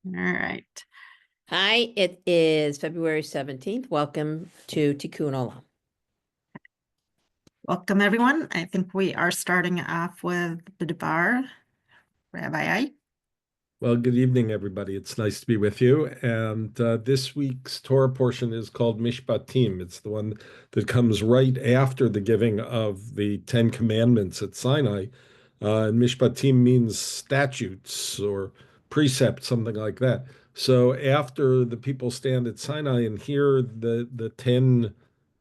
All right. Hi, it is February 17th. Welcome to Tikkun Olam. Welcome, everyone. I think we are starting off with the Debar, Rabbi Ike. Well, good evening, everybody. It's nice to be with you. And this week's Torah portion is called Mishpatim. It's the one that comes right after the giving of the Ten Commandments at Sinai. And Mishpatim means statutes or precepts, something like that. So after the people stand at Sinai and hear the 10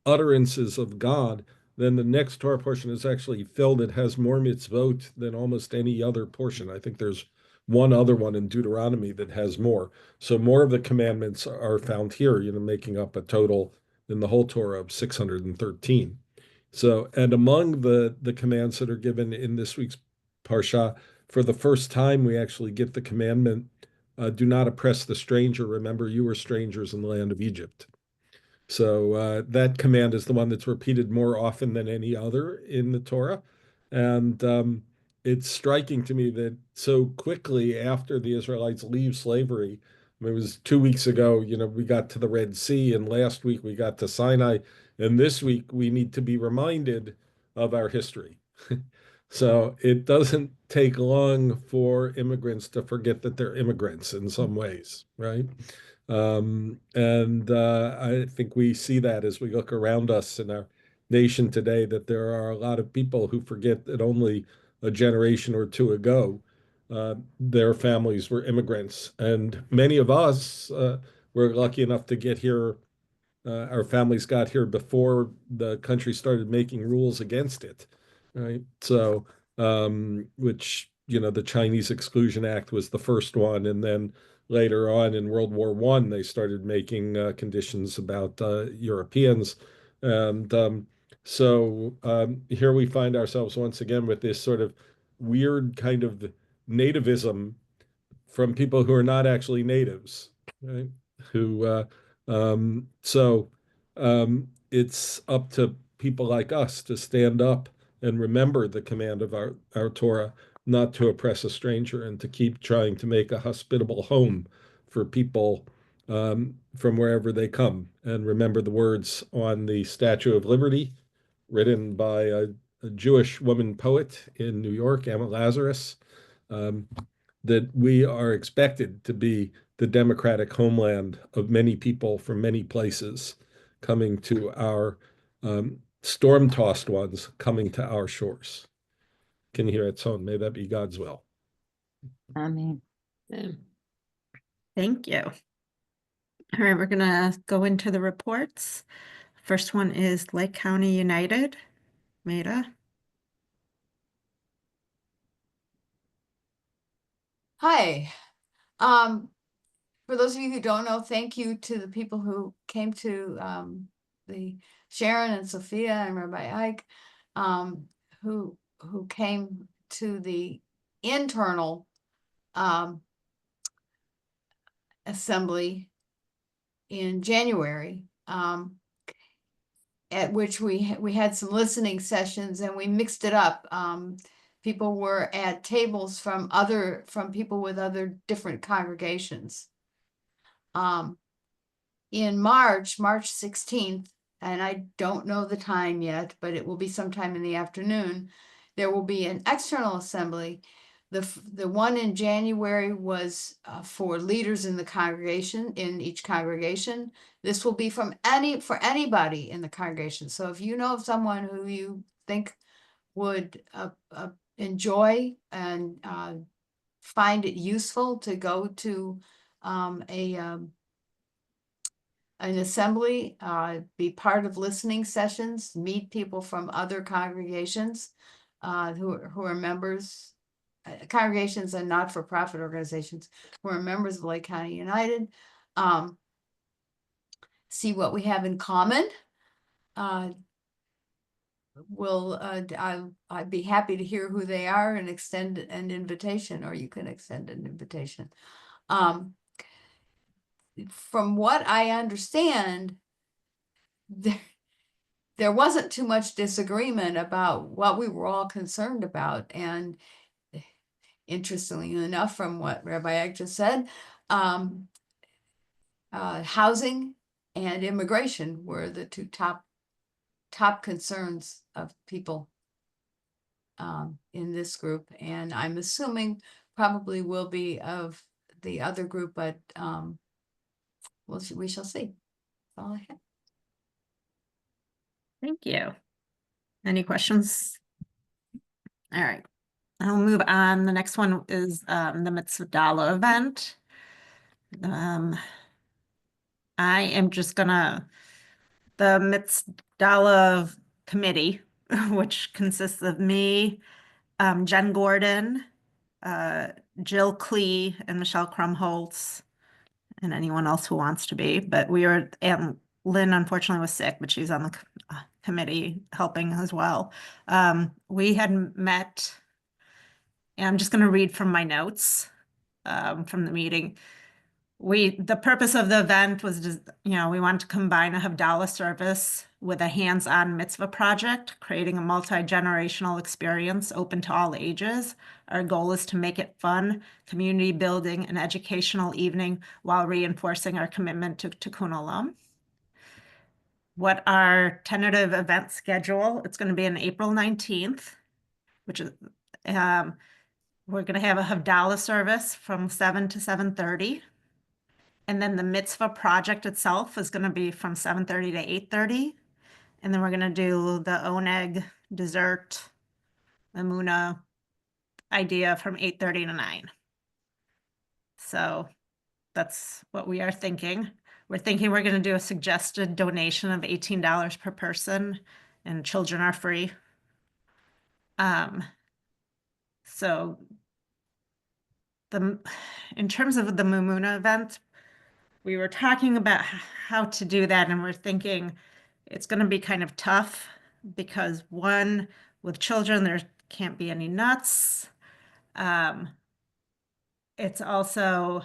utterances of God, then the next Torah portion is actually filled. It has more mitzvot than almost any other portion. I think there's one other one in Deuteronomy that has more. So more of the commandments are found here, making up a total in the whole Torah of 613. So, and among the commands that are given in this week's Parsha, for the first time, we actually get the commandment, do not oppress the stranger. Remember, you were strangers in the land of Egypt. So that command is the one that's repeated more often than any other in the Torah. And it's striking to me that so quickly after the Israelites leave slavery, it was 2 weeks ago, we got to the Red Sea, and last week we got to Sinai, and this week we need to be reminded of our history. So it doesn't take long for immigrants to forget that they're immigrants in some ways, right? And I think we see that as we look around us in our nation today, that there are a lot of people who forget that only a generation or two ago, their families were immigrants. And many of us were lucky enough to get here. Our families got here before the country started making rules against it, right? So, which, the Chinese Exclusion Act was the first one. And then later on in World War I, they started making conditions about Europeans. And here we find ourselves once again with this sort of weird kind of nativism from people who are not actually natives, right? Who it's up to people like us to stand up and remember the command of our Torah, not to oppress a stranger, and to keep trying to make a hospitable home for people from wherever they come. And remember the words on the Statue of Liberty, written by a Jewish woman poet in New York, Emma Lazarus, um, that we are expected to be the democratic homeland of many people from many places coming to our storm-tossed ones coming to our shores. Can you hear its own? May that be God's will. Amen. Thank you. All right, we're going to go into the reports. First one is Lake County United. Maida. Hi. For those of you who don't know, thank you to the people who came to the Sharon and Sophia and Rabbi Ike, who came to the internal assembly in January, at which we had some listening sessions and we mixed it up. People were at tables from people with other different congregations. In March 16th, and I don't know the time yet, but it will be sometime in the afternoon, there will be an external assembly. The one in January was for leaders in the congregation, in each congregation. This will be for anybody in the congregation. So if you know of someone who you think would enjoy and find it useful to go to an assembly, be part of listening sessions, meet people from other congregations who are members, congregations and not-for-profit organizations who are members of Lake County United, see what we have in common. I'd be happy to hear who they are and extend an invitation, or you can extend an invitation. From what I understand, there wasn't too much disagreement about what we were all concerned about. And interestingly enough, from what Rabbi Ike just said, Um, housing and immigration were the two top concerns of people in this group, and I'm assuming probably will be of the other group, but we shall see. That's all I have. Thank you. Any questions? All right, I'll move on. The next one is the Mitzvah event. I am just gonna, the Mitzvah committee, which consists of me, Jen Gordon, Jill Klee, and Michelle Krumholtz, and anyone else who wants to be. But and Lynn unfortunately was sick, but she's on the committee helping as well. We had met, and I'm just going to read from my notes from the meeting. The purpose of the event was just, we wanted to combine a Havdalah service with a hands-on mitzvah project, creating a multi-generational experience open to all ages. Our goal is to make it fun, community building, and educational evening while reinforcing our commitment to Tikkun Olam. What our tentative event schedule, it's going to be on April 19th, which is, we're going to have a Havdalah service from 7 to 7:30. And then the mitzvah project itself is going to be from 7:30 to 8:30. And then we're going to do the oneg dessert, Amuna idea from 8:30 to 9. So that's what we are thinking. We're thinking we're going to do a suggested donation of $18 per person, and children are free. So in terms of the Mumuna event, we were talking about how to do that, and we're thinking it's going to be kind of tough because one, with children, there can't be any nuts. It's also,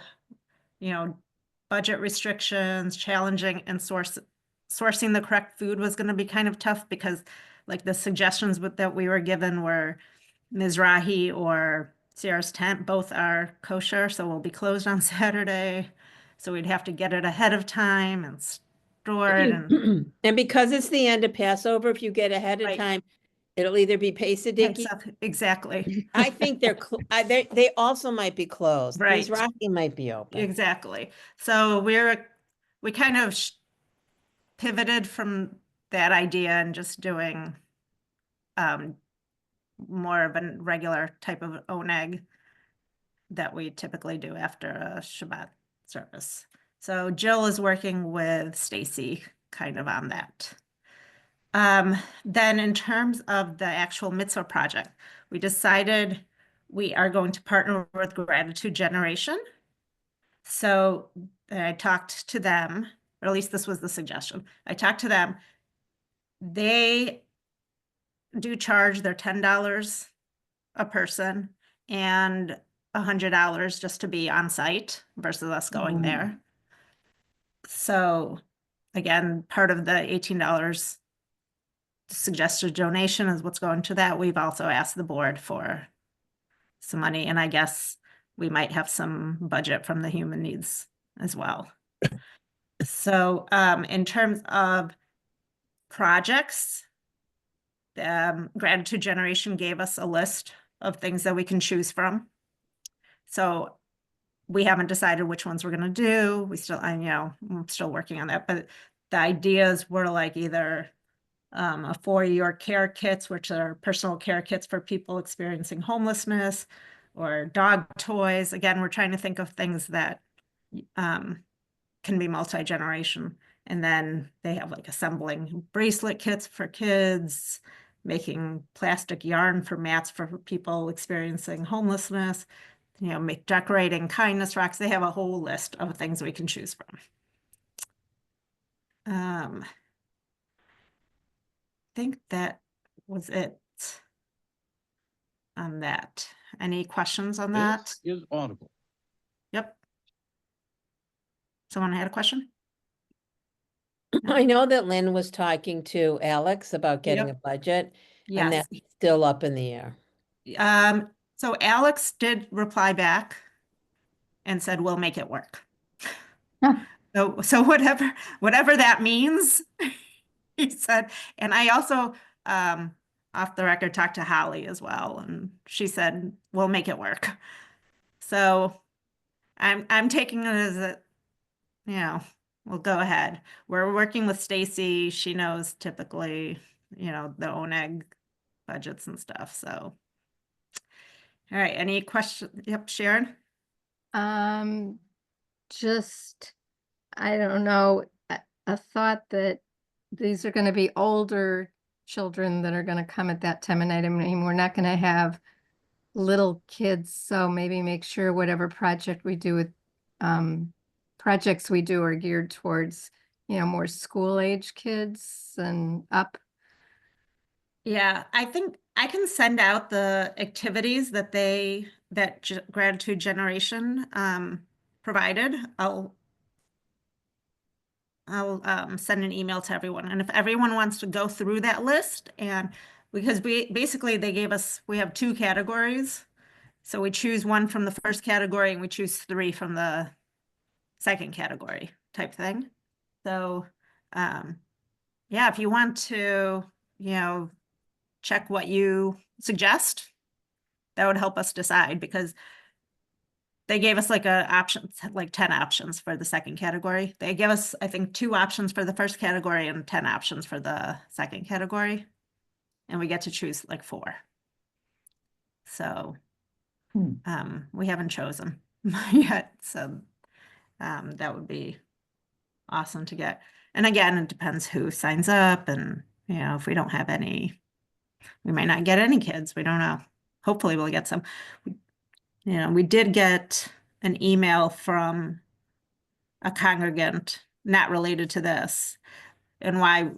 budget restrictions, challenging, and sourcing the correct food was going to be kind of tough because like the suggestions that we were given were Mizrahi or Sierra's Tent, both are kosher, so we'll be closed on Saturday. So we'd have to get it ahead of time and store it. And because it's the end of Passover, if you get ahead of Right. time, it'll either be Pesadiki. Exactly. I think they also might be closed. Right. Mizrahi might be open. Exactly. So we kind of pivoted from that idea and just doing more of a regular type of oneg that we typically do after a Shabbat service. So Jill is working with Stacy kind of on that. Then in terms of the actual mitzvah project, we decided we are going to partner with Gratitude Generation. So I talked to them, or at least this was the suggestion. I talked to them. They do charge their $10 a person and $100 just to be on site versus us going there. So again, part of the $18 suggested donation is what's going to that. We've also asked the board for some money, and I guess we might have some budget from the human needs as well. So in terms of projects, Gratitude Generation gave us a list of things that we can choose from. So we haven't decided which ones we're going to do. I'm still working on that, but the ideas were like either for your care kits, which are personal care kits for people experiencing homelessness, or dog toys. Again, we're trying to think of things that can be multi-generation. And then they have like assembling bracelet kits for kids, making plastic yarn for mats for people experiencing homelessness, decorating kindness rocks. They have a whole list of things we can choose from. I think that was it on that. Any questions on that? This is audible. Yep. Someone had a question? I know that Lynn was talking to Alex about getting Yep. a budget, and Yes. that's still up in the air. So Alex did reply back. and said, we'll make it work. Huh. So whatever that means, he said. And I also, off the record, talked to Holly as well, and she said, we'll make it work. So I'm taking it as a, we'll go ahead. We're working with Stacy. She knows typically, the ONEG budgets and stuff. So, all right. Any questions? Yep, Sharon? Just, I don't know, a thought that these are gonna be older children that are gonna come at that time of night. I mean, we're not gonna have little kids, so maybe make sure whatever project we do with, projects we do are geared towards, more school age kids and up. Yeah, I think I can send out the activities that Gratitude Generation provided. I'll send an email to everyone, and if everyone wants to go through that list, and because we have 2 categories, so we choose one from the first category and we choose 3 from the second category type thing. So, yeah, if you want to, check what you suggest, that would help us decide, because they gave us like 10 options for the second category. They gave us, I think, 2 options for the first category and 10 options for the second category. And we get to choose like 4. So we haven't chosen yet. So that would be awesome to get. And again, it depends who signs up, and if we don't have any, we might not get any kids. We don't know. Hopefully we'll get some. We did get an email from a congregant not related to this, and why,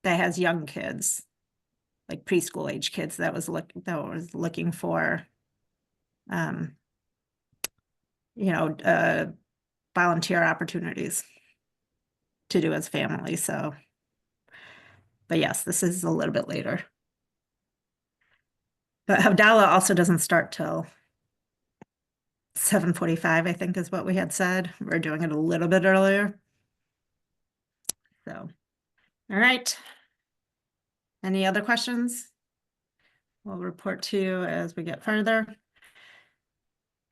that has young kids, like preschool age kids, that was looking for, volunteer opportunities to do as family. So, but yes, this is a little bit later. But Havdalah also doesn't start till 7:45, I think is what we had said. We're doing it a little bit earlier. So, all right. Any other questions? We'll report to you as we get further.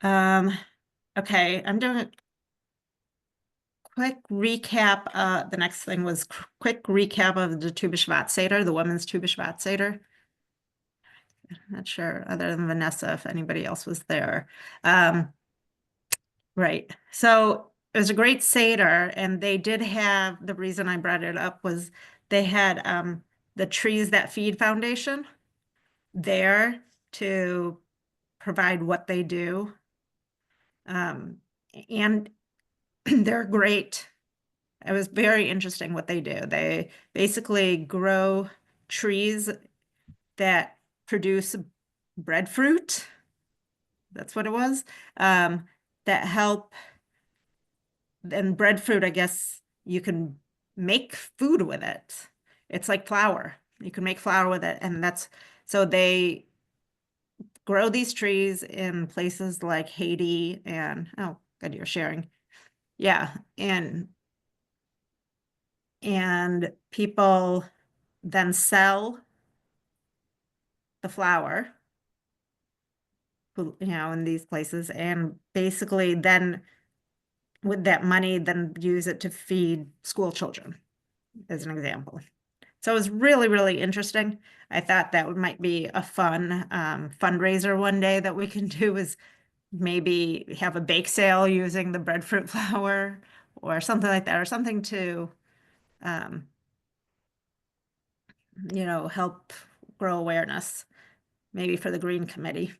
Okay, I'm doing a quick recap. The next thing was quick recap of the Tu B'Shvat Seder, the women's Tu B'Shvat Seder. Not sure, other than Vanessa, if anybody else was there. Right. So it was a great Seder, and they did have, the reason I brought it up was they had the Trees That Feed Foundation there to provide what they do. And they're great. It was very interesting what they do. They basically grow trees that produce breadfruit. That's what it was. That help. And breadfruit, I guess you can make food with it. It's like flour. You can make flour with it. And so they grow these trees in places like Haiti and, oh, good, you're sharing. Yeah. And people then sell the flour, in these places, and basically then with that money, then use it to feed school children, as an example. So it was really, really interesting. I thought that might be a fun fundraiser one day that we can do, is maybe have a bake sale using the breadfruit flour or something like that, or something to, help grow awareness, maybe for the Green Committee.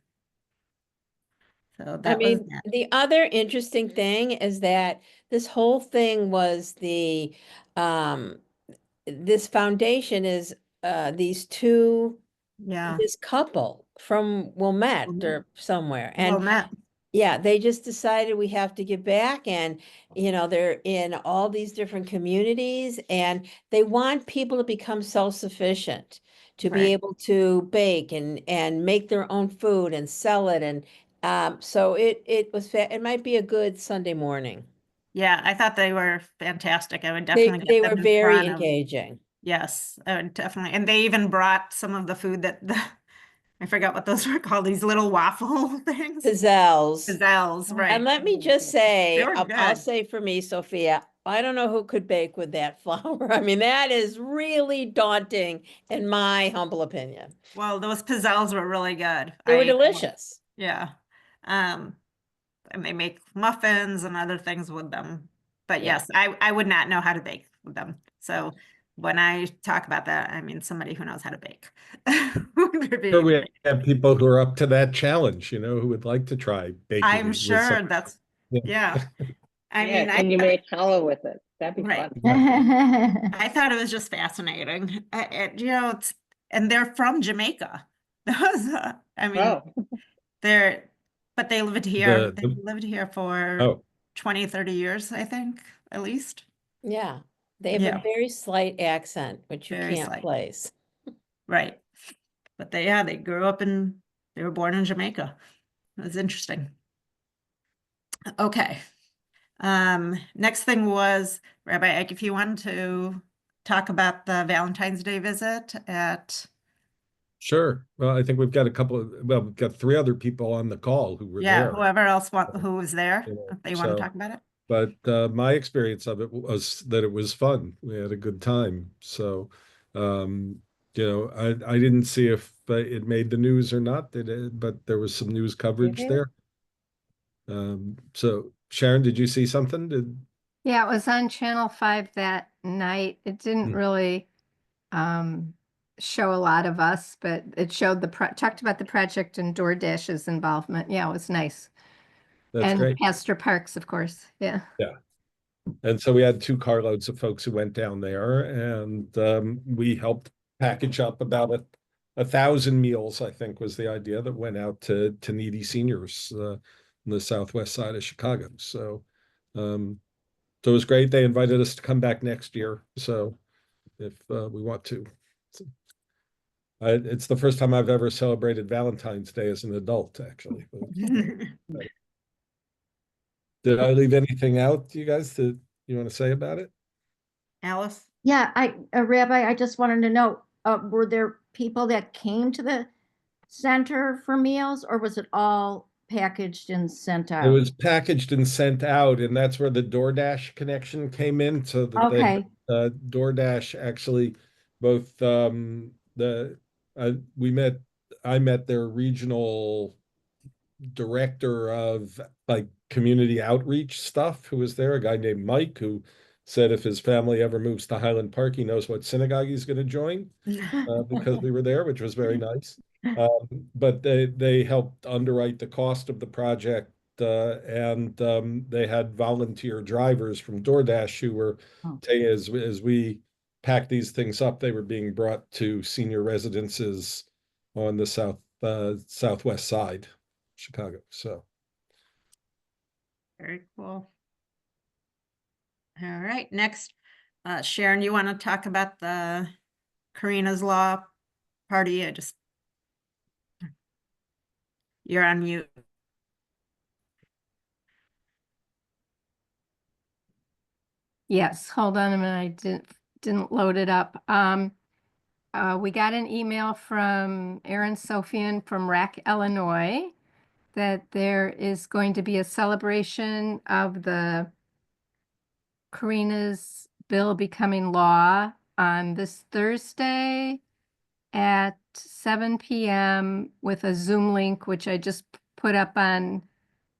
So I that was mean, that. the other interesting thing is that this whole thing was this foundation is these two, Yeah, this couple from Wilmette Wilmette. or somewhere. well And met. yeah, they just decided we have to give back, and they're in all these different communities, and they want people to become self-sufficient, to be Right. able to bake and make their own food and sell it, So it was, it might be a good Sunday morning. Yeah, I thought they were fantastic. I would definitely They get were them in very front of, engaging. yes, I would definitely. And they even brought some of the food that I forgot what those were called, these little waffle things. Pizzelles. Gazelles, And right. let me just They say, were I'll good. say for me, Sophia, I don't know who could bake with that flour. I mean, that is really daunting in my humble opinion. Well, those pizzelles were really good. They were I delicious. Yeah. Um, and they make muffins and other things with them. But Yeah. yes, I would not know how to bake with them. So when I talk about that, I mean somebody who knows how to bake. would Sure, be we great. have people who are up to that challenge, who would like to try I'm baking with some. sure that's, yeah. I Yeah, mean, can you make challah with it? That'd be right. fun. I thought it was just fascinating. And they're from Jamaica. That was, I mean, Oh, but they lived here. The, They the lived here for oh, 20, 30 years, I think, at least. Yeah. They have a Yeah, very slight accent, which you very can't slight. place. Right. But they grew up they were born in Jamaica. It was interesting. Okay. Next thing was, Rabbi Ike, if you wanted to talk about the Valentine's Day visit at, sure. Well, I think we've got we've got three other people on the call who were yeah, there. whoever else who was there, you know, if they want to So, talk about it. but my experience of it was that it was fun. We had a good time. So, um, I didn't see if it made the news or not, but there was some news coverage Mhm. there. So Sharon, did you see something? Yeah, it was on Channel 5 that night. It didn't Hmm. really show a lot of us, but it showed talked about the project and DoorDash's involvement. Yeah, it was nice. That's And great. Pastor Parks, of course. Yeah. Yeah. And so we had two carloads of folks who went down there, and we helped package up about 1,000 meals, I think was the idea, that went out to needy seniors on the southwest side of Chicago. Um, so it was great. They invited us to come back next year. So if we want to. It's the first time I've ever celebrated Valentine's Day as an adult, actually. Did I leave anything out, you guys, that you want to say about it? Alice? Yeah, Rabbi, I just wanted to know, were there people that came to the center for meals, or was it all packaged and sent It out? was packaged and sent out, and that's where the DoorDash connection came in, so that Okay, DoorDash actually both we met I met their regional director of like community outreach stuff who was there, a guy named Mike, who said if his family ever moves to Highland Park, he knows what synagogue he's going to join because we were there, which was very nice. But they helped underwrite the cost of the project, and they had volunteer drivers from DoorDash who were, Oh. as we packed these things up, they were being brought to senior residences on the southwest side, Chicago. So Very cool. All right, next, Sharon, you want to talk about the Karina's Law party? You're on mute. Yes, hold on a minute. I didn't load it up. We got an email from Aaron Sofian from Rack, Illinois, that there is going to be a celebration of the Karina's bill becoming law on this Thursday at 7 p.m. with a Zoom link, which I just put up on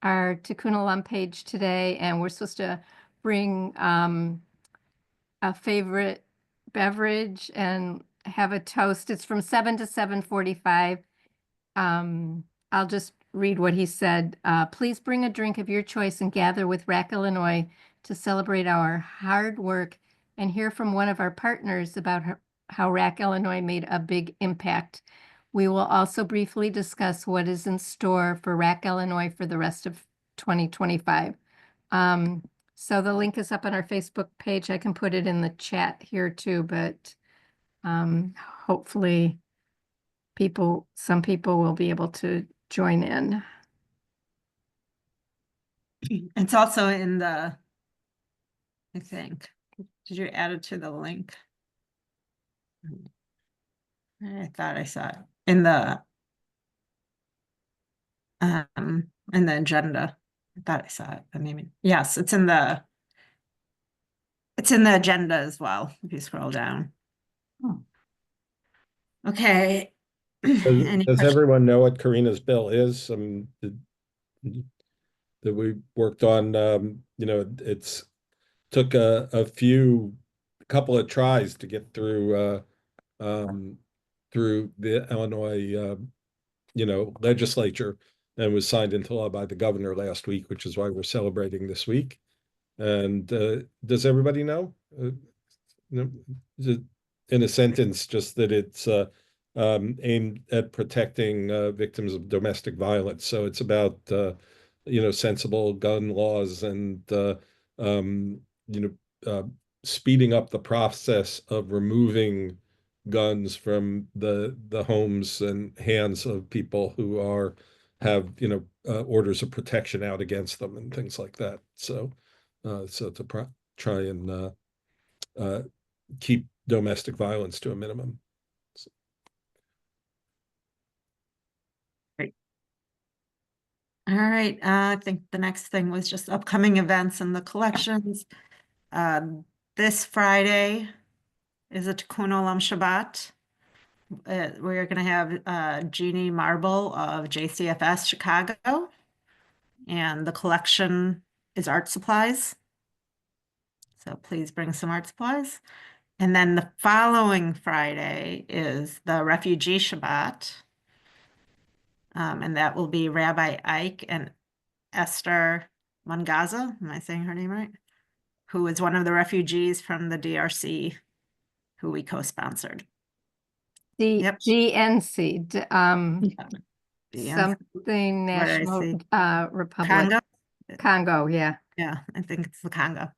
our Tikkun Olam page today, and we're supposed to bring a favorite beverage and have a toast. It's from 7 to 7:45. I'll just read what he said. Please bring a drink of your choice and gather with Rack, Illinois to celebrate our hard work and hear from one of our partners about how Rack, Illinois made a big impact. We will also briefly discuss what is in store for Rack, Illinois for the rest of 2025. So the link is up on our Facebook page. I can put it in the chat here too, but hopefully some people will be able to join in. It's also in the, I think, did you add it to the link? I thought I saw it in the agenda. I thought I saw it, but maybe, yes, it's in the agenda as well, if you scroll down. Oh. Okay. Does, Any does questions? everyone know what Karina's bill is? That we worked on, it's took a couple of tries to get through the Illinois, legislature, and was signed into law by the governor last week, which is why we're celebrating this week. And does everybody know? No, in a sentence, just that it's aimed at protecting victims of domestic violence. So it's about sensible gun laws and um, you know uh, speeding up the process of removing guns from the homes and hands of people who have orders of protection out against them and things like that. So to try and uh, keep domestic violence to a minimum. All right, I think the next thing was just upcoming events and the collections. This Friday is a Tikkun Olam Shabbat. We're going to have Jeannie Marble of JCFS Chicago, and the collection is art supplies. So please bring some art supplies. And then the following Friday is the Refugee Shabbat. And that will be Rabbi Ike and Esther Mangaza, am I saying her name right? Who is one of the refugees from the DRC who we co-sponsored. The Yep. GNC, Yeah. something What did I National say? Republic. Congo? Congo, yeah. Yeah, I think it's the Congo.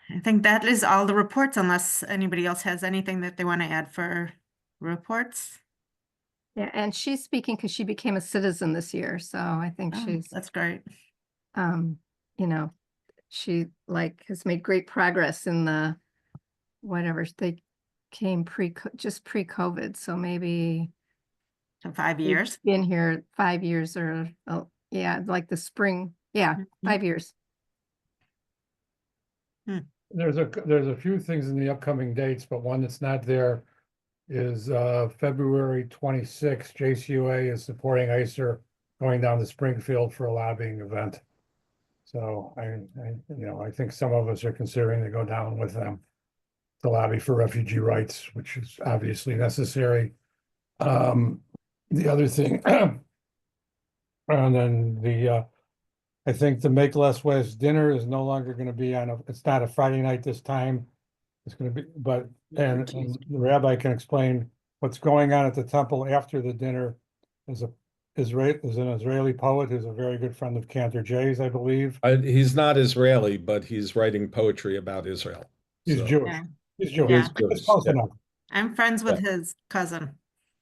I think that is all the reports, unless anybody else has anything that they want to add for reports. Yeah, and she's speaking because she became a citizen this year, so I think Oh, she's, that's great. you know, she has made great progress in the whatever they came just pre-COVID, so maybe So 5 she's years. been here 5 years or yeah, like the spring, yeah, 5 years. There's a few things in the upcoming dates, but one that's not there is February 26th. JCUA is supporting ICER going down to Springfield for a lobbying event. So I think some of us are considering to go down with them to lobby for refugee rights, which is obviously necessary. The other thing, and then I think the Make Less Waste dinner is no longer going to be it's not a Friday night this time. It's going to be, and the rabbi can explain what's going on at the temple after the dinner. Is an Israeli poet who's a very good friend of Cantor Jay's, I believe. He's not Israeli, but he's writing poetry about Israel. He's So, Jewish. Yeah. He's Jewish. Yeah. It's close Yeah. enough. I'm friends with his cousin.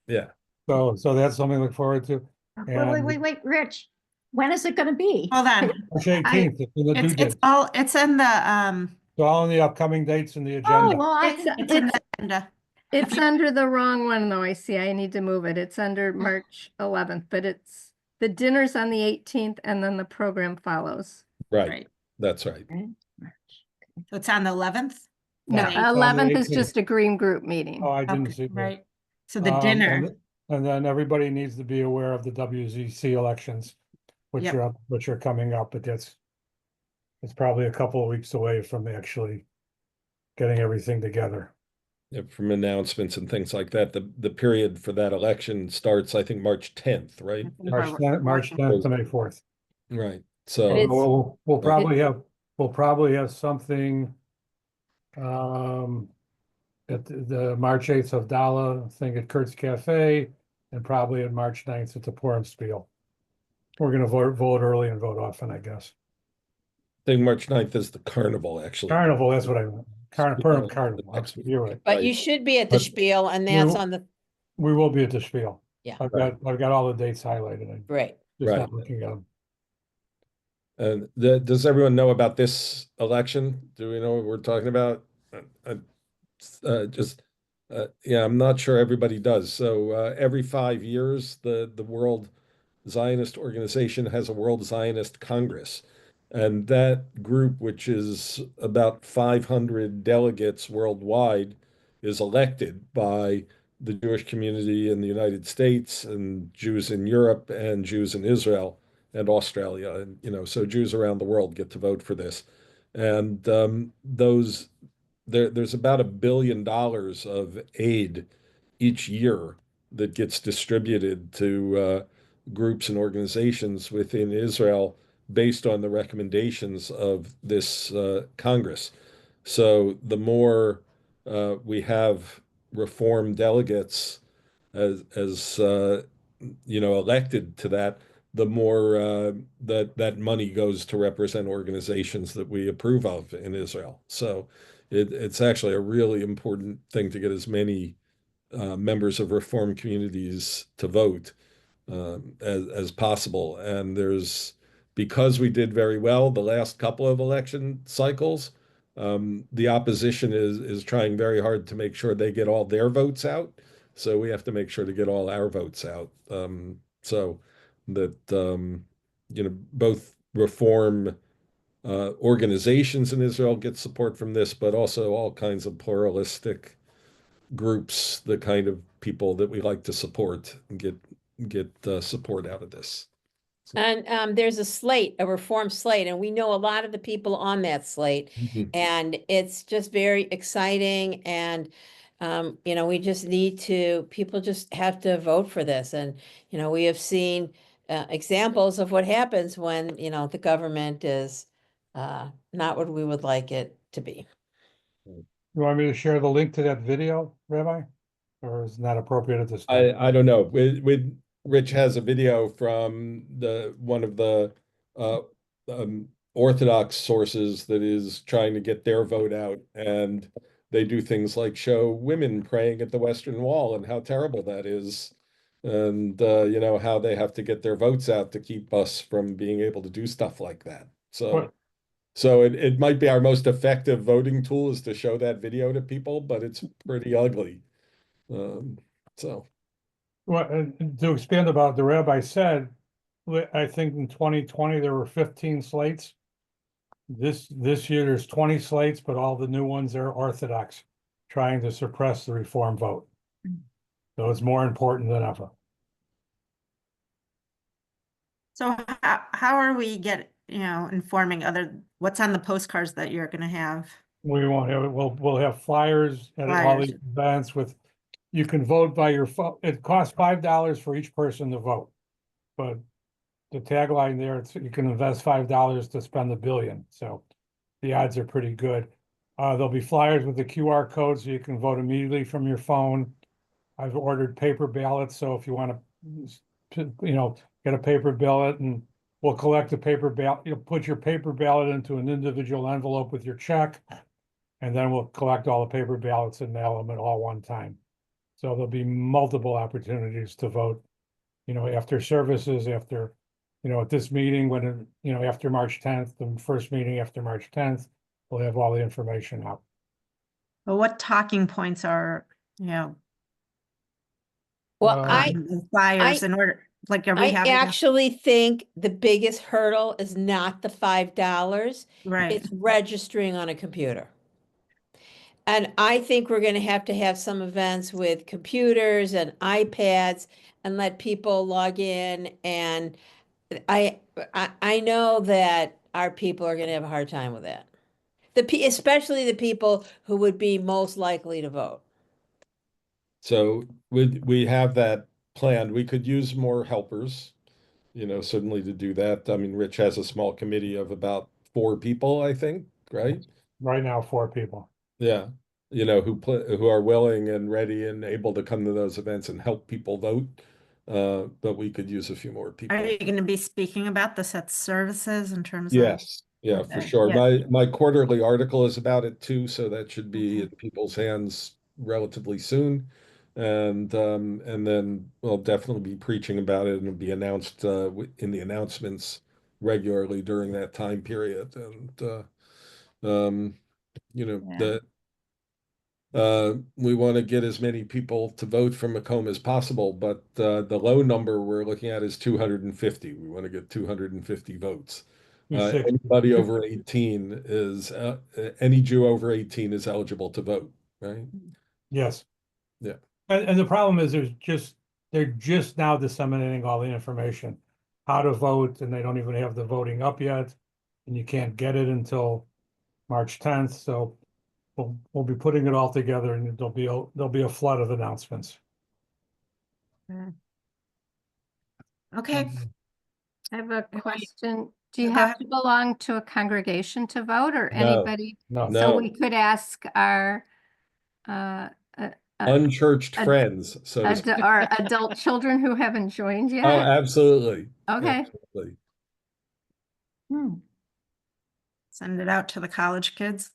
Yeah. So that's something to look forward to. Wait, Rich, when is it gonna be? Hold on. March 18th, it's in the due date. It's in the So all in the upcoming dates in the Oh, agenda. well, it's in the agenda. It's under the wrong one though, I see. I need to move it. It's under March 11th, but the dinner's on the 18th and then the program follows. Right. Right. That's right. So it's on the 11th? No, it's on the 11th is 18th. just a green group meeting. Oh, I didn't Okay, see that. right. So the dinner, And then everybody needs to be aware of the WZC elections, which Yep. are coming up, but it's probably a couple of weeks away from actually getting everything together. Yeah, from announcements and things like that. The period for that election starts, I think, March 10th, right? March 10th to May 4th. Right. But So it's- We'll probably have something at the March 8th of Dala thing at Kurt's Cafe, and probably on March 9th at the Purim Spiel. We're gonna vote early and vote often, I guess. I think March 9th is the carnival, actually. Carnival, that's what I meant. Purim Carnival. You're right. But you should be at the But spiel, and that's you- on the, We will be at the Spiel. Yeah. I've got all the dates highlighted. I'm great. just Right. not looking at them. And does everyone know about this election? Do we know what we're talking about? Uh, just yeah, I'm not sure everybody does. So every 5 years, the World Zionist Organization has a World Zionist Congress, and that group, which is about 500 delegates worldwide, is elected by the Jewish community in the United States and Jews in Europe and Jews in Israel and Australia, and so Jews around the world get to vote for this, and those there's about $1 billion of aid each year that gets distributed to groups and organizations within Israel based on the recommendations of this Congress. So the more we have reform delegates as elected to that, the more that money goes to represent organizations that we approve of in Israel. So it's actually a really important thing to get as many members of reform communities to vote as possible. And because we did very well the last couple of election cycles, the opposition is trying very hard to make sure they get all their votes out. So we have to make sure to get all our votes out. So that both reform organizations in Israel get support from this, but also all kinds of pluralistic groups, the kind of people that we like to support and get support out of this. And there's a slate, a reform slate, and we know a lot of the people on that slate. Mhm. And it's just very exciting. And, we just need people just have to vote for this. And, we have seen examples of what happens when, the government is not what we would like it to be. You want me to share the link to that video, Rabbi? Or is it not appropriate at this time? I don't know. With Rich has a video from one of the uh, Orthodox sources that is trying to get their vote out, and they do things like show women praying at the Western Wall and how terrible that is, and how they have to get their votes out to keep us from being able to do stuff like that. So. What, So it might be our most effective voting tool is to show that video to people, but it's pretty ugly. Um, so. and to expand about the rabbi said, I think in 2020 there were 15 slates. This year there's 20 slates, but all the new ones are Orthodox, trying to suppress the reform vote. So it's more important than ever. So how are we informing what's on the postcards that you're gonna have? We won't have it. We'll have flyers at all Flyers. these events you can vote by your phone. It costs $5 for each person to vote. But the tagline there, you can invest $5 to spend $1 billion. So the odds are pretty good. There'll be flyers with the QR code so you can vote immediately from your phone. I've ordered paper ballots, so if you want to, get a paper ballot, and we'll collect a paper ballot. You'll put your paper ballot into an individual envelope with your check, and then we'll collect all the paper ballots and mail them at all one time. So there'll be multiple opportunities to vote, after services, after, at this meeting, after March 10th, the first meeting after March 10th, we'll have all the information out. But what talking points are, Well, on the flyers in order, like, are we I having? actually think the biggest hurdle is not the $5. Right. It's registering on a computer. And I think we're going to have some events with computers and iPads and let people log in. And I know that our people are going to have a hard time with that. Especially the people who would be most likely to vote. So we have that planned. We could use more helpers, certainly to do that. I mean, Rich has a small committee of about 4 people, I think, right? Right now, 4 people. Yeah. Who are willing and ready and able to come to those events and help people vote. But we could use a few more people. Are you going to be speaking about this at services in terms of? Yes. Yeah, for Okay, sure. yeah. My quarterly article is about it too, so that should be in people's hands relatively soon. And then we'll definitely be preaching about it, and it'll be announced in the announcements regularly during that time period. And, um, you know, Yeah. we want to get as many people to vote from Macomb as possible, but the low number we're looking at is 250. We want to get 250 votes. 260. Anybody over 18 is, any Jew over 18 is eligible to vote, right? Yes. Yeah. And the problem is they're just now disseminating all the information, how to vote, and they don't even have the voting up yet. And you can't get it until March 10th. So we'll be putting it all together, and there'll be a flood of announcements. Okay. I have a Wait. question. Do you Go have ahead. to belong to a congregation to vote or No. anybody? No. So No. we could ask our uh, Unchurched ad- friends, so to speak. our adult children who haven't joined Oh, yet? absolutely. Okay. Absolutely. Hmm. Send it out to the college kids.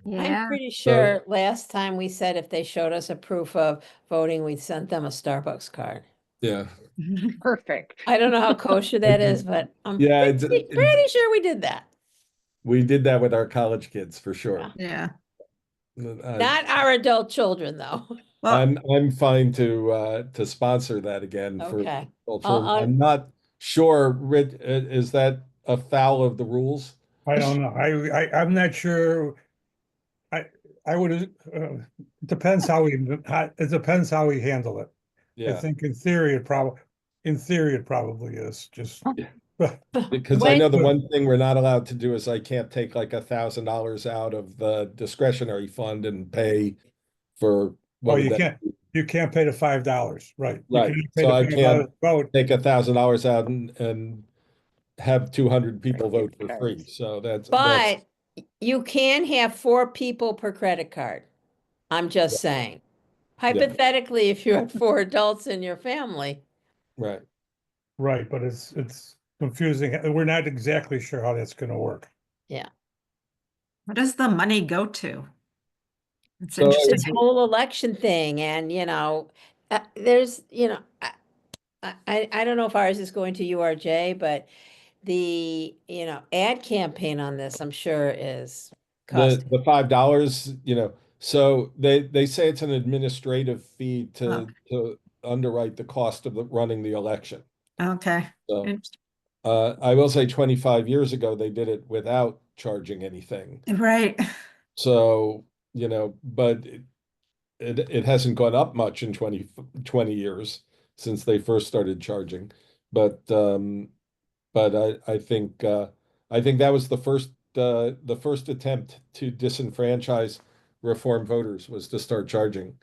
Yeah. I'm pretty So- sure last time we said if they showed us a proof of voting, we'd sent them a Starbucks card. Yeah. Perfect. I don't know how kosher that is, but I'm Yeah, pretty sure we did that. we did that with our college kids for sure. Yeah. Not our adult children, though. Well, I'm fine to sponsor that again for Okay. adult children. I'll- I'm not sure, Rich, is that afoul of the rules? I don't know. I'm not sure. I would, it depends how it depends how we handle it. I Yeah, think in theory, it probably is just. because I know the When- one thing we're not allowed to do is I can't take like $1,000 out of the discretionary fund and pay for what Oh, would you that can't, you can't pay the $5, right? You Right. can't pay So the I $5 can't vote. take $1,000 out and have 200 people vote for free. Cards. So that's But you can have 4 people per credit card. I'm just saying. Hypothetically, if you had 4 adults in your family, right. Right, but it's confusing. We're not exactly sure how that's gonna work. what does the money go to? It's So interesting. this whole election thing, and there's, I don't know if ours is going to URJ, but the, ad campaign on this, I'm sure is costing. The $5, so they say it's an administrative fee to underwrite the cost of running the election. Okay. So Interesting. I will say 25 years ago they did it without charging anything. Right. So, but it hasn't gone up much in 20 years since they first started charging. But I think that was the first attempt to disenfranchise reform voters was to start charging.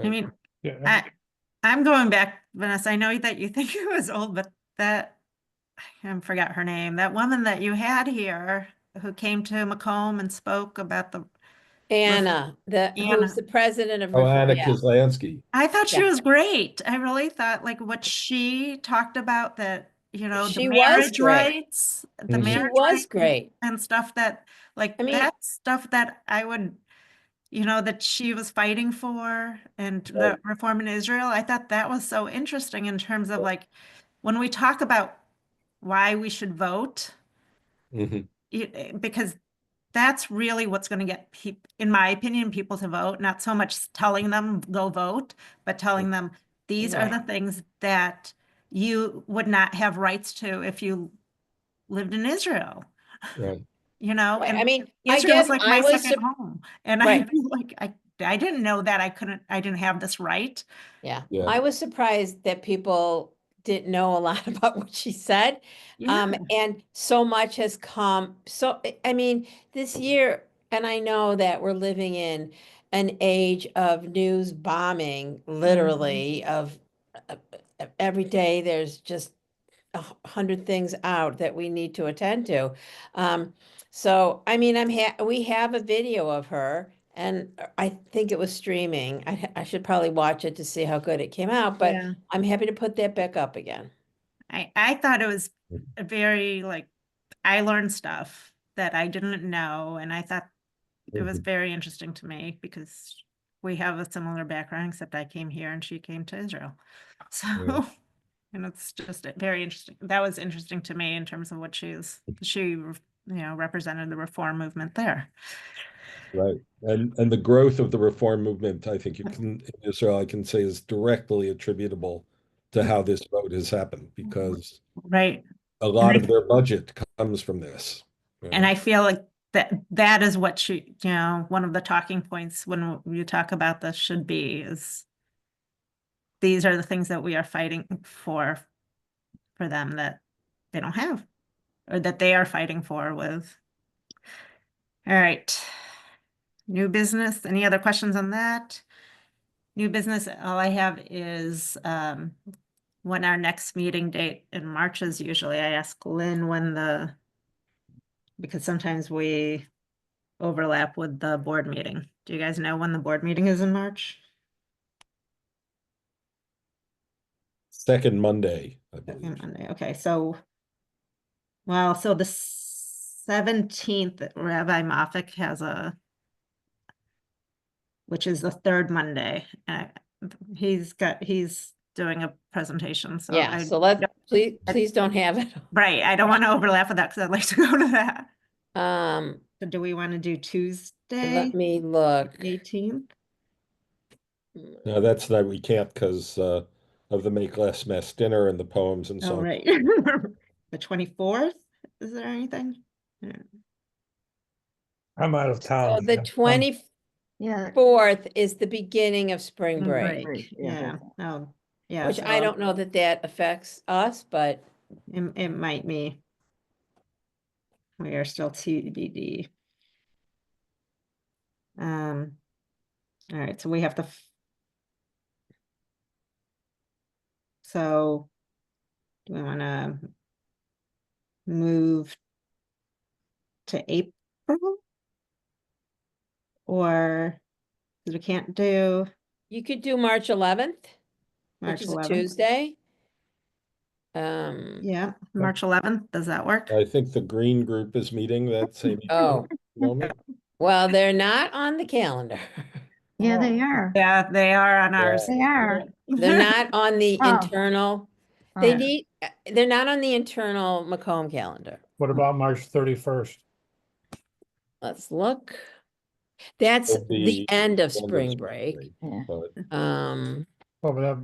I mean, Yeah, I'm going back, Vanessa. I know that you think it was old, but I forgot her name. That woman that you had here who came to Macomb and spoke about Anna, who's the president of. Oh, Anna Yeah. Kozlansky. I thought she Yeah. was great. I really thought like what she talked about that, the She was marriage great. rights, the Mhm. She marriage was rights great. and stuff that like I mean- that's stuff that I would, that she was fighting for and the reform in Israel. I thought that was so interesting in terms of like when we talk about why we should vote, Mhm. because that's really what's going to get people, in my opinion, people to vote, not so much telling them go vote, but telling them these are Right. the things that you would not have rights to if you lived in Israel, Right. and I mean, I Israel's guess like I my was second home. And I Right. feel like I didn't know that I didn't have this right. Yeah, Yeah. I was surprised that people didn't know a lot about what she said. Yeah. And so much has come. So, I mean, this year, and I know that we're living in an age of news bombing, literally, of every day there's just 100 things out that we need to attend to. So, I mean, we have a video of her. And I think it was streaming. I should probably watch it to see how good it came out, but Yeah. I'm happy to put that back up again. I thought it was a very I learned stuff that I didn't know, and I thought it was very interesting to me because we have a similar background, except I came here and she came to Israel. So And it's just very interesting. That was interesting to me in terms of what she, represented the reform movement there. Right. And the growth of the reform movement, I think you can, in Israel, I can say is directly attributable to how this vote has happened, because Right. a lot And of their budget comes from this. And I feel like that is what one of the talking points when you talk about this should be is these are the things that we are fighting for them that they don't have, or that they are fighting for with. All right. New business. Any other questions on that? New business, all I have is when our next meeting date in March is usually. I ask Lynn because sometimes we overlap with the board meeting. Do you guys know when the board meeting is in March? Second Monday, I believe. Second Monday. Okay, so the 17th, Rabbi Moffick has which is the third Monday. He's doing a presentation, so Yeah, so please don't have it. right, I don't want to overlap with that because I'd like to go to that. Um, So do we want to do Tuesday, let me look. 18th? No, that's that we can't because of the Make Less Mess dinner and the poems and Oh, so on. right. The 24th, is there anything? Yeah. I'm out of So town. the Yeah. 24th is the beginning of spring Spring break, break, Yeah. yeah, oh, yeah. which so I don't know that affects us, but It might be. We are still TBD. All right, so we have to. So do we want to move to April? Or we can't do you could do March 11th, which March is a 11th? Tuesday. Yeah, March 11th, does that work? I think the Green Group is meeting that same Oh, moment. well, they're not on the calendar. Yeah, they are. Yeah, they are on ours. They are. They're not on the Oh. internal, Oh. they're not on the internal Macomb calendar. What about March 31st? Let's look. That's It'll the be end of the end spring break. Yeah. But Um, Well, but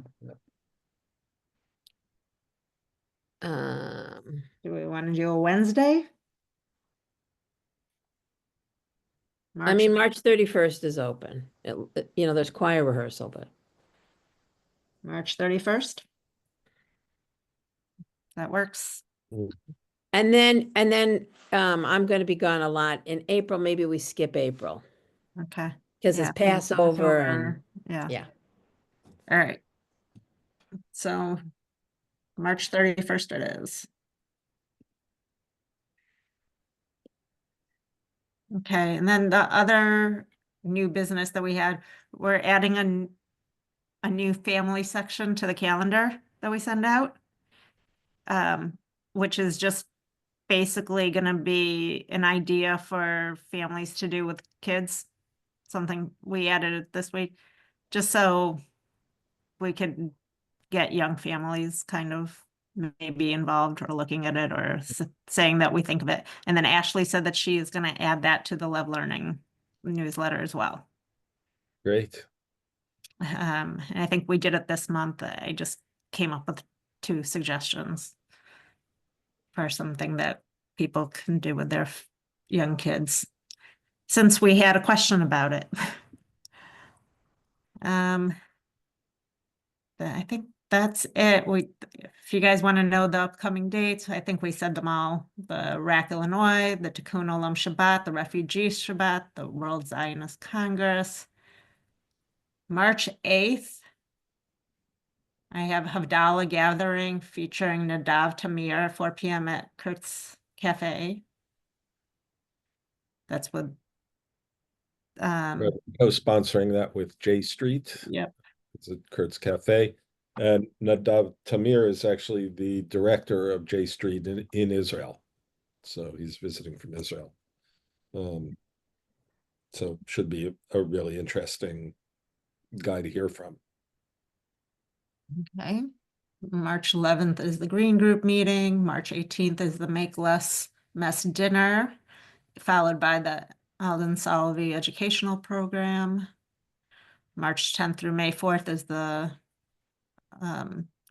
Do we want to do a Wednesday? I mean, March 31st is open. There's choir rehearsal, but March 31st? That works. and then I'm going to be gone a lot in April. Maybe we skip April Okay. because Yeah, it's Passover and yeah. All right. So March 31st it is. Okay, and then the other new business that we had, we're adding a new family section to the calendar that we send out. Which is just basically gonna be an idea for families to do with kids. Something we added it this week, just so we could get young families kind of maybe involved or looking at it or saying that we think of it. And then Ashley said that she is gonna add that to the Love Learning newsletter as well. great. And I think we did it this month. I just came up with 2 suggestions for something that people can do with their young kids, since we had a question about it. I think that's it. If you guys want to know the upcoming dates, I think we said them all. The RAC Illinois, the Tikkun Olam Shabbat, the Refugee Shabbat, the World Zionist Congress. March 8th, I have Havdalah gathering featuring Nadav Tamir, 4 p.m. at Kurt's Cafe. That's with We're co-sponsoring that with J Street. Yep. It's at Kurt's Cafe. And Nadav Tamir is actually the director of J Street in Israel. So he's visiting from Israel. So should be a really interesting guy to hear from. Okay. March 11th is the Green Group meeting. March 18th is the Make Less Mess dinner, followed by the Alden Salvi Educational Program. March 10th through May 4th is the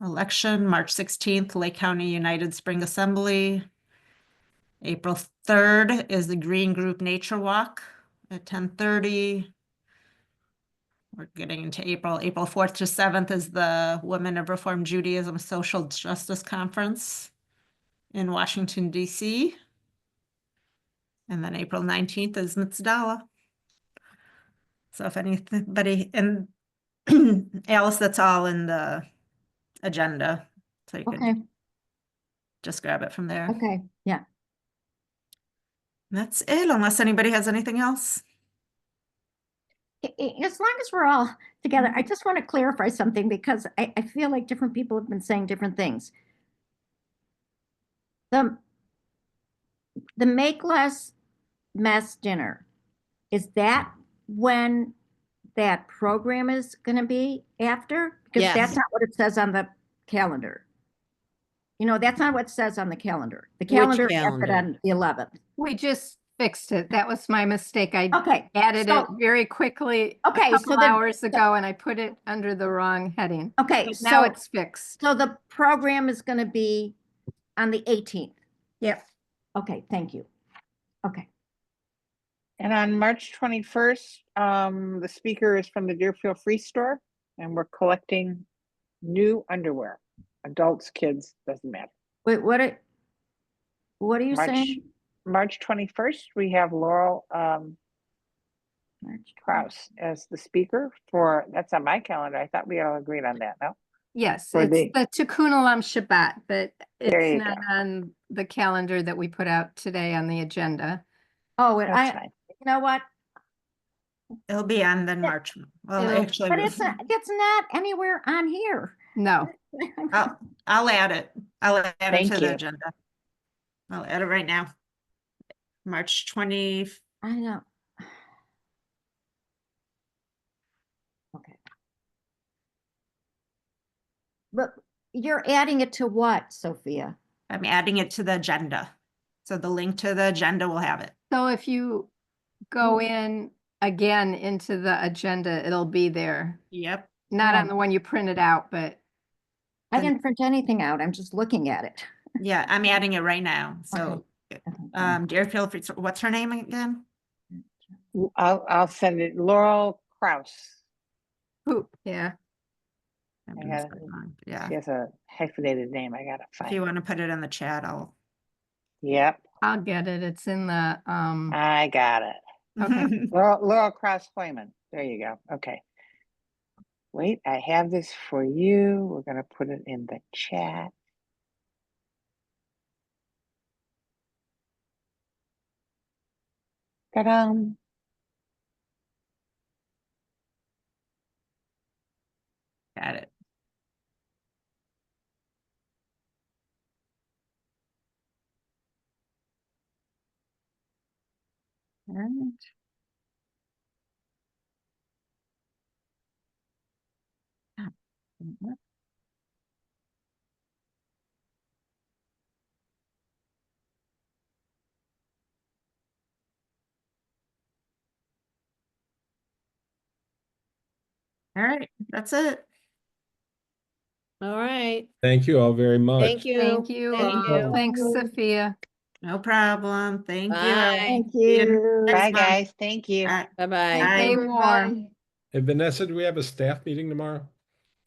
election. March 16th, Lake County United Spring Assembly. April 3rd is the Green Group Nature Walk at 10:30. We're getting into April. April 4th to 7th is the Women of Reform Judaism Social Justice Conference in Washington, D.C. And then April 19th is Mitzdala. So if anybody, and Alice, that's all in the agenda. So you Okay, could just grab it from there. okay, yeah. That's it, unless anybody has anything else. As long as we're all together, I just want to clarify something because I feel like different people have been saying different things. The Make Less Mess dinner, is that when that program is going to be after? Because Yes. that's not what it says on the calendar. You know, that's not what it says on the calendar. The Which calendar has it calendar? on the 11th. We just fixed it. That was my mistake. I Okay, added it so- very quickly a Okay, so couple then- hours ago, and I put it under the wrong heading. Okay, But now so, it's fixed. so the program is going to be on the 18th. Yep. Okay, thank you. Okay. And on March 21st, the speaker is from the Deerfield Free Store, and we're collecting new underwear. Adults, kids, doesn't matter. Wait, what are you saying? March 21st, we have Laurel March Kraus as the speaker for, that's on my calendar. I thought we all agreed on that, no? Yes, For it's the- the Tikkun Olam Shabbat, but There it's you not go. on the calendar that we put out today on the agenda. Oh, and That's I, fine. you know what? It'll be on the March. Well, It'll- actually, But it's not anywhere on here. No, I'll add it. I'll add it Thank to the you. agenda. I'll add it right now. March 20, I know. Okay. But you're adding it to what, Sophia? I'm adding it to the agenda. So the link to the agenda will have it. so if you go in again into the agenda, it'll be there. Yep. Not on Oh. the one you printed out, but I Then- didn't print anything out. I'm just looking at it. Yeah, I'm adding it right now. So, Okay. Deerfield, what's her name again? I'll send it. Laurel Kraus. poop, yeah. I'm I gonna got spell it. it wrong. Yeah. She has a hyphenated name. I gotta If you find. want to put it in the chat, I'll. Yep, I'll get it. It's in the, I got it. Okay. Laurel Kraus Hoyman. There you go. Okay. Wait, I have this for you. We're gonna put it in the chat. Ta-da. Got it. All right. All right, that's it. All right. Thank you all very much. Thank you. thank you. Thank you. Thanks, Sophia. No problem. Thank you. Bye. Thank See you you. next Bye, month. guys. Thank you. All right. Bye-bye. Bye. Stay warm. Hey, Vanessa, do we have a staff meeting tomorrow?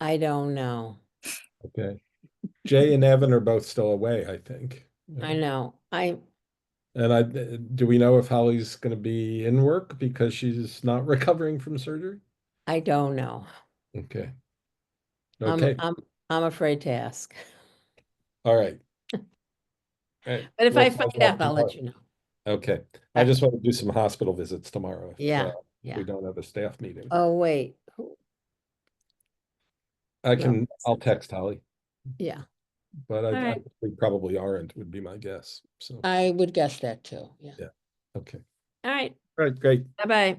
I don't know. Okay. Jay and Evan are both still away, I think. I know. And do we know if Holly's going to be in work because she's not recovering from surgery? I don't know. Okay. I'm Okay. I'm afraid to ask. All right. All right. But if We'll I find find out, I'll let tomorrow. you know. Okay. I just want to do some hospital visits tomorrow if Yeah, we yeah. don't have a staff meeting. Oh, wait. I'll text Holly, Yeah, but All right. we probably aren't, would be my guess. So, I would guess that too. Yeah. okay. All right. All right, great. Bye-bye.